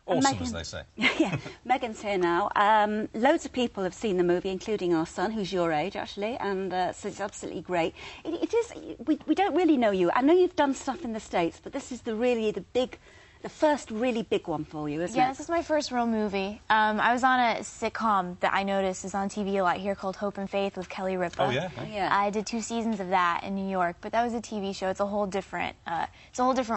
Awesome, as they say. Yeah, Megan's here now. Loads of people have seen the movie, including our son, who's your age, actually, and so it's absolutely great. It is... We don't really know you. I know you've done stuff in the States, but this is the first really big one for you, isn't it? Yeah, this is my first real movie. I was on a sitcom that I noticed is on TV a lot here called Hope and Faith with Kelly Ripa. Oh, yeah? Yeah. I did 2 seasons of that in New York, but that was a TV show. It's a whole different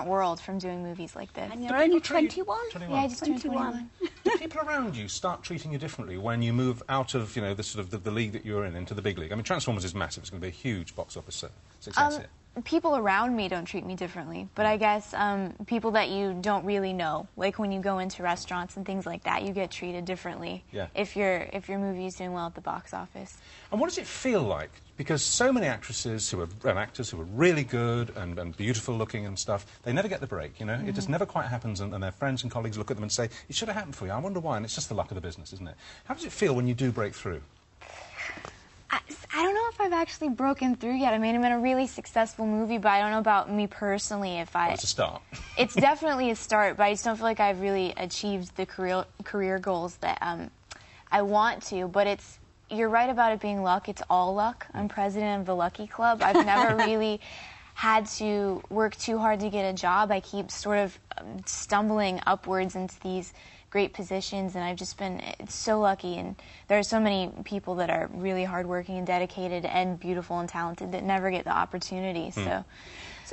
world from doing movies like this. And you're only 21? Yeah, I just turned 21. Do people around you start treating you differently when you move out of, you know, the sort of the league that you're in into the big league? I mean, Transformers is massive. It's going to be a huge box office success here. People around me don't treat me differently, but I guess people that you don't really know, like when you go into restaurants and things like that, you get treated differently. Yeah. If your movie is doing well at the box office. And what does it feel like? Because so many actresses and actors who are really good and beautiful looking and stuff, they never get the break, you know? It just never quite happens, and their friends and colleagues look at them and say, it should have happened for you. I wonder why, and it's just the luck of the business, isn't it? How does it feel when you do break through? I don't know if I've actually broken through yet. I mean, I'm in a really successful movie, but I don't know about me personally if I... Well, it's a start. It's definitely a start, but I just don't feel like I've really achieved the career goals that I want to. But you're right about it being luck. It's all luck. I'm president of the Lucky Club. I've never really had to work too hard to get a job. I keep sort of stumbling upwards into these great positions, and I've just been so lucky. And there are so many people that are really hardworking and dedicated and beautiful and talented that never get the opportunity. So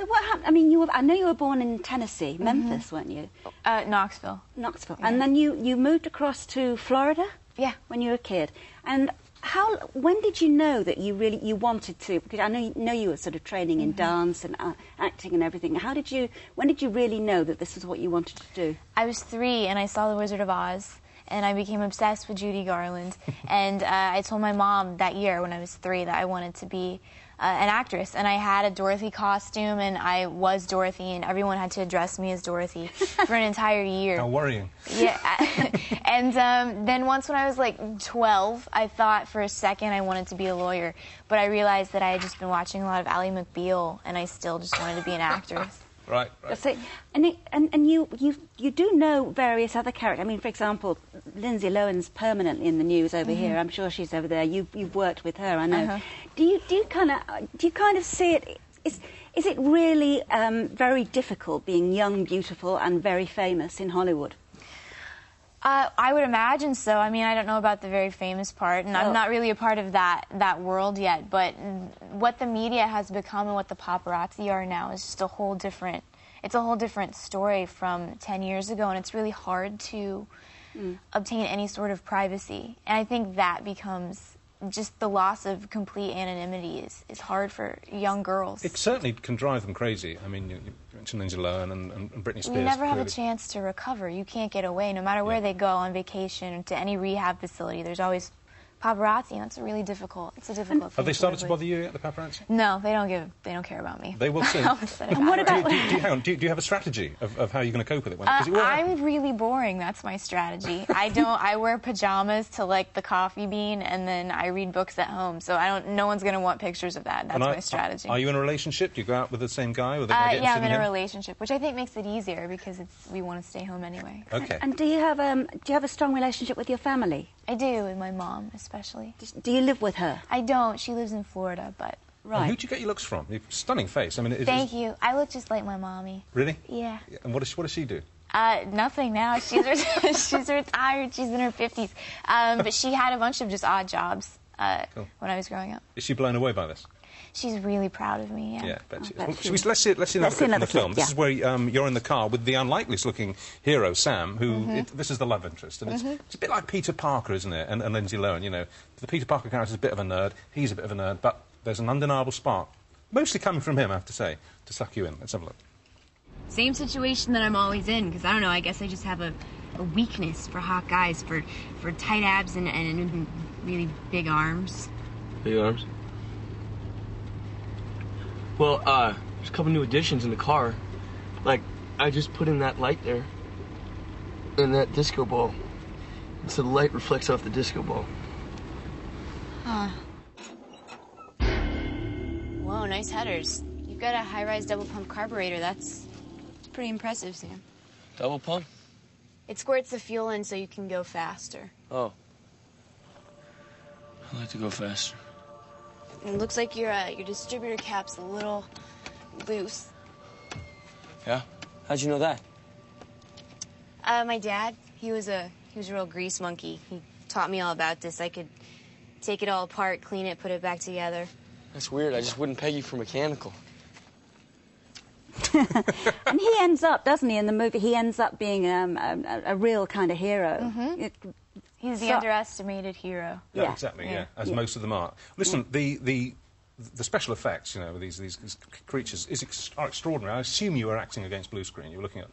what happened? I mean, I know you were born in Tennessee, Memphis, weren't you? Knoxville. Knoxville. Yeah. And then you moved across to Florida? Yeah. When you were a kid. And when did you know that you wanted to? Because I know you were sort of training in dance and acting and everything. When did you really know that this was what you wanted to do? I was 3 and I saw The Wizard of Oz, and I became obsessed with Judy Garland. And I told my mom that year when I was 3 that I wanted to be an actress, and I had a Dorothy costume, and I was Dorothy, and everyone had to address me as Dorothy for an entire year. How worrying. Yeah. And then once when I was like 12, I thought for a second I wanted to be a lawyer, but I realized that I had just been watching a lot of Ally McBeal, and I still just wanted to be an actress. Right. So, and you do know various other characters. I mean, for example, Lindsay Lohan's permanently in the news over here. I'm sure she's over there. You've worked with her, I know. Do you kind of see it? Is it really very difficult being young, beautiful, and very famous in Hollywood? I would imagine so. I mean, I don't know about the very famous part, and I'm not really a part of that world yet, but what the media has become and what the paparazzi are now is just a whole different story from 10 years ago, and it's really hard to obtain any sort of privacy. And I think that becomes just the loss of complete anonymity is hard for young girls. It certainly can drive them crazy. I mean, you mentioned Lindsay Lohan and Britney Spears. You never have a chance to recover. You can't get away. No matter where they go on vacation or to any rehab facility, there's always paparazzi, and it's really difficult. It's a difficult thing. Have they started to bother you yet, the paparazzi? No, they don't care about me. They will soon. And what about... Do you have a strategy of how you're going to cope with it? I'm really boring. That's my strategy. I wear pajamas to like the coffee bean, and then I read books at home. So no one's going to want pictures of that. That's my strategy. Are you in a relationship? Do you go out with the same guy? Or yeah, I'm in a relationship, which I think makes it easier because we want to stay home anyway. Okay. And do you have a strong relationship with your family? I do, with my mom especially. Do you live with her? I don't. She lives in Florida, but... Right. And who do you get your looks from? Stunning face. I mean, Thank you. I look just like my mommy. Really? Yeah. And what does she do? Nothing now. She's retired. She's in her 50s. But she had a bunch of just odd jobs when I was growing up. Is she blown away by this? She's really proud of me, yeah. Yeah, bet she is. Let's see another clip from the film. This is where you're in the car with the unlikeliest-looking hero, Sam, who... this is the love interest. And it's a bit like Peter Parker, isn't it? And Lindsay Lohan, you know. The Peter Parker character is a bit of a nerd. He's a bit of a nerd. But there's an undeniable spark, mostly coming from him, I have to say, to suck you in. Let's have a look. Same situation that I'm always in, because, I don't know, I guess I just have a weakness for hot guys, for tight abs and really big arms. Big arms? Well, there's a couple new additions in the car. Like, I just put in that light there. And that disco ball. And so the light reflects off the disco ball. Huh. Whoa, nice headers. You've got a high-rise double-pump carburetor. That's pretty impressive, Sam. Double pump? It squirts the fuel in so you can go faster. Oh. I like to go faster. It looks like your distributor cap's a little loose. Yeah? How'd you know that? My dad, he was a real grease monkey. He taught me all about this. I could take it all apart, clean it, put it back together. That's weird. I just wouldn't peg you for mechanical. And he ends up, doesn't he, in the movie, he ends up being a real kind of hero. Mm-hmm. He's the underestimated hero. Yeah, exactly, yeah. As most of them are. Listen, the special effects, you know, with these creatures are extraordinary. I assume you were acting against blue screen. You were looking at...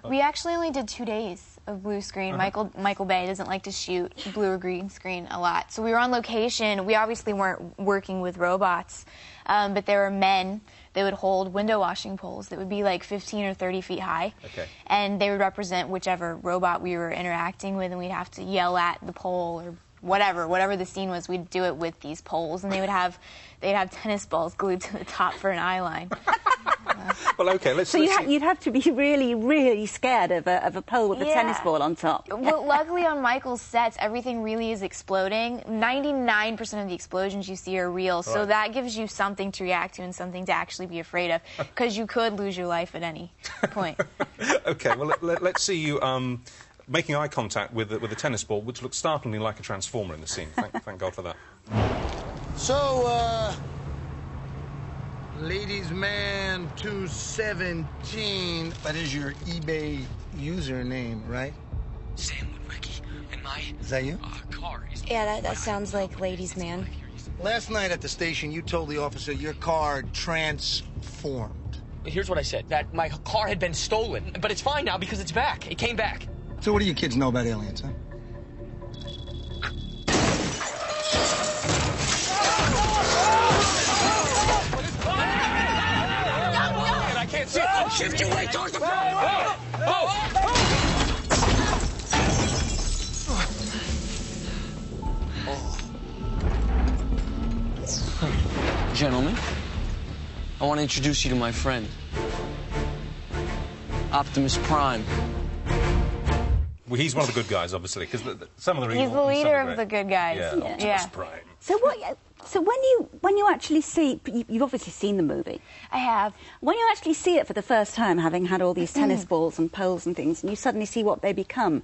We actually only did 2 days of blue screen. Michael Bay doesn't like to shoot blue or green screen a lot. So we were on location. We obviously weren't working with robots, but there were men. They would hold window washing poles that would be like 15 or 30 feet high. Okay. And they would represent whichever robot we were interacting with, and we'd have to yell at the pole or whatever the scene was. We'd do it with these poles, and they'd have tennis balls glued to the top for an eye line. Well, okay, let's... So you'd have to be really, really scared of a pole with a tennis ball on top. Well, luckily on Michael's sets, everything really is exploding. 99% of the explosions you see are real, so that gives you something to react to and something to actually be afraid of, because you could lose your life at any point. Okay, well, let's see you making eye contact with the tennis ball, which looks startlingly like a transformer in the scene. Thank God for that. So, Ladies Man 217, that is your eBay username, right? Sam Woodwicky, and my... Is that you? Car is... Yeah, that sounds like Ladies Man. Last night at the station, you told the officer your car transformed. Here's what I said, that my car had been stolen, but it's fine now because it's back. It came back. So what do you kids know about aliens, huh? I can't see it. Shift your way towards the front. Gentlemen, I want to introduce you to my friend, Optimus Prime. Well, he's one of the good guys, obviously, because some of the evil. He's the leader of the good guys. Yeah, Optimus Prime. So when you actually see, you've obviously seen the movie. I have. When you actually see it for the first time, having had all these tennis balls and poles and things, and you suddenly see what they become,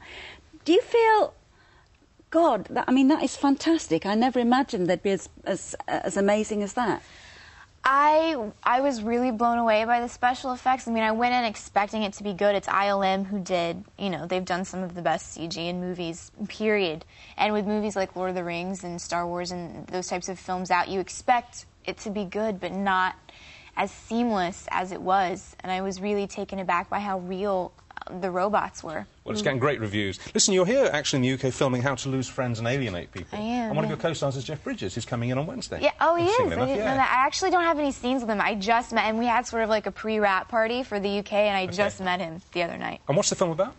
do you feel, God, that is fantastic. I never imagined they'd be as amazing as that. I was really blown away by the special effects. I mean, I went in expecting it to be good. It's ILM who did, you know, they've done some of the best CG in movies, period. And with movies like Lord of the Rings and Star Wars and those types of films out, you expect it to be good, but not as seamless as it was. And I was really taken aback by how real the robots were. Well, it's getting great reviews. Listen, you're here actually in the UK filming How to Lose Friends and Alienate People. I am. And one of your co-stars is Jeff Bridges, who's coming in on Wednesday. Yeah, oh, he is. I actually don't have any scenes with him. I just met him. We had sort of like a pre-wrap party for the UK, and I just met him the other night. And what's the film about?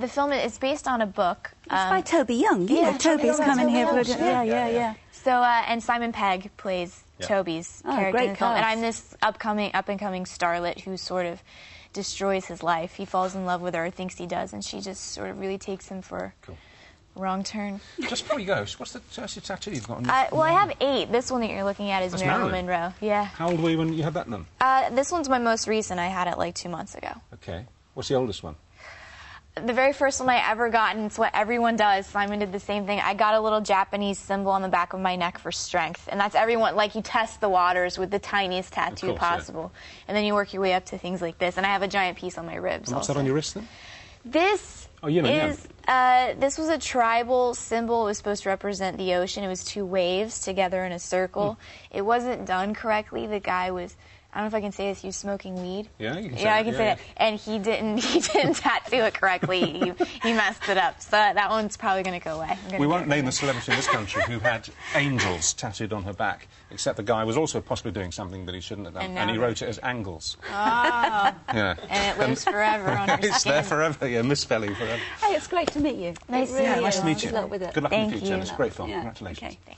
The film is based on a book. It's by Toby Young. Yeah, Toby's coming here. Yeah. So, and Simon Pegg plays Toby's character great in the film. cast. And I'm this up-and-coming starlet who sort of destroys his life. He falls in love with her, thinks he does, and she just sort of really takes him for a wrong turn. Just before you go, what's the tattoo you've got on your... Well, I have 8. This one that you're looking at is Marilyn Monroe. Yeah. How old were you when you had that done? This one's my most recent. I had it like 2 months ago. Okay. What's the oldest one? The very first one I ever got, and it's what everyone does. Simon did the same thing. I got a little Japanese symbol on the back of my neck for strength. And that's everyone, like you test the waters with the tiniest tattoo possible. Yeah. And then you work your way up to things like this. And I have a giant piece on my ribs. And what's that on your wrist then? This this was a tribal symbol. It was supposed to represent the ocean. It was 2 waves together in a circle. It wasn't done correctly. The guy was... I don't know if I can say this. He was smoking weed. Yeah, you can say I can say that. And he didn't tattoo it correctly. he messed it up. So that one's probably going to go away. We won't name the celebrity in this country who had angels tattooed on her back, except the guy was also possibly doing something that he shouldn't have done. And he wrote it as Angles. Oh. Yeah. And it lives forever on her skin. It's there forever, misspelling forever. Hey, it's great to meet you. Nice to meet you. Nice to meet you. Good luck with it. Good luck in the future. Thank you. It's a great film. Congratulations. Okay.